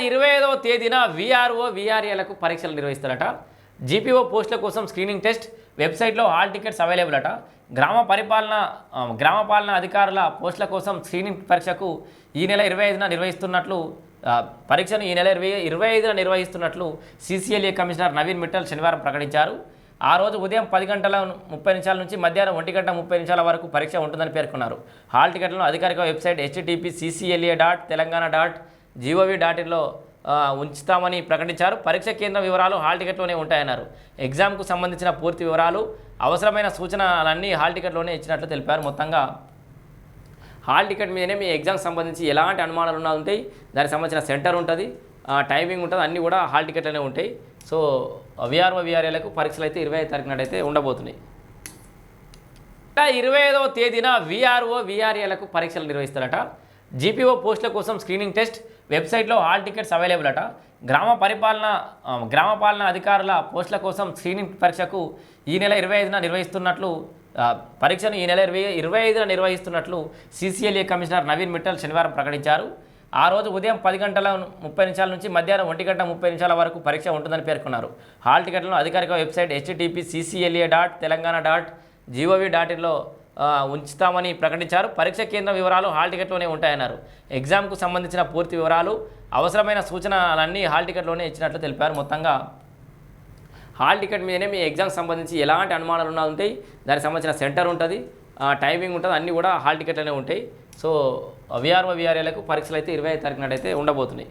25వ తేదీన వీఆర్ఓ వీఆర్ఏలకు పరీక్షలు నిర్వహిస్తారట. జీపీఓ పోస్టుల కోసం స్క్రీనింగ్ టెస్ట్, వెబ్సైట్లో హాల్ టికెట్స్ అవైలబుల్ అట. గ్రామ పాలన అధికారుల పోస్టుల కోసం స్క్రీనింగ్ పరీక్షకు ఈ నెల 25న నిర్వహిస్తున్నట్లు పరీక్షను ఈ నెల 25న నిర్వహిస్తున్నట్లు సీసీఎల్ఏ కమిషనర్ నవీన్ మిట్టల్ శనివారం ప్రకటించారు. ఆ రోజు ఉదయం 10:30 నుంచి మధ్యాహ్నం 1:30 వరకు పరీక్ష ఉంటుందని పేర్కొన్నారు. హాల్ టికెట్లను అధికారిక వెబ్సైట్ http://ccla.telangana.gov.in ఉంచుతామని ప్రకటించారు. పరీక్ష కేంద్రం వివరాలు హాల్ టికెట్లోనే ఉంటాయన్నారు. ఎగ్జామ్కు సంబంధించిన పూర్తి వివరాలు, అవసరమైన సూచనలన్నీ హాల్ టికెట్లోనే ఇచ్చినట్లు తెలిపారు. మొత్తంగా హాల్ టికెట్ మీదనే మీ ఎగ్జామ్కి సంబంధించి ఎలాంటి అనుమానాలు ఉంటాయి, దానికి సంబంధించిన సెంటర్ ఉంటుంది, టైమింగ్ ఉంటుంది, అన్నీ కూడా హాల్ టికెట్లోనే ఉంటాయి. సో వీఆర్ఓ వీఆర్ఏలకు పరీక్షలు అయితే 25 తారీఖు నాడు అయితే ఉండబోతున్నాయి. 25వ తేదీన వీఆర్ఓ వీఆర్ఏలకు పరీక్షలు నిర్వహిస్తారట. జీపీఓ పోస్టుల కోసం స్క్రీనింగ్ టెస్ట్, వెబ్సైట్లో హాల్ టికెట్స్ అవైలబుల్ అట. గ్రామ పాలన అధికారుల పోస్టుల కోసం స్క్రీనింగ్ పరీక్షకు ఈ నెల 25న నిర్వహిస్తున్నట్లు పరీక్షను ఈ నెల 25న నిర్వహిస్తున్నట్లు సీసీఎల్ఏ కమిషనర్ నవీన్ మిట్టల్ శనివారం ప్రకటించారు. ఆ రోజు ఉదయం 10:30 నుంచి మధ్యాహ్నం 1:30 వరకు పరీక్ష ఉంటుందని పేర్కొన్నారు. హాల్ టికెట్లను అధికారిక వెబ్సైట్ http://ccla.telangana.gov.in ఉంచుతామని ప్రకటించారు. పరీక్ష కేంద్రం వివరాలు హాల్ టికెట్లోనే ఉంటాయన్నారు. ఎగ్జామ్కు సంబంధించిన పూర్తి వివరాలు, అవసరమైన సూచనలన్నీ హాల్ టికెట్లోనే ఇచ్చినట్లు తెలిపారు. మొత్తంగా హాల్ టికెట్ మీదనే మీ ఎగ్జామ్కి సంబంధించి ఎలాంటి అనుమానాలు ఉంటాయి, దానికి సంబంధించిన సెంటర్ ఉంటుంది, టైమింగ్ ఉంటుంది, అన్నీ కూడా హాల్ టికెట్లోనే ఉంటాయి. సో వీఆర్ఓ వీఆర్ఏలకు పరీక్షలు అయితే 25 తారీఖు నాడు అయితే ఉండబోతున్నాయి.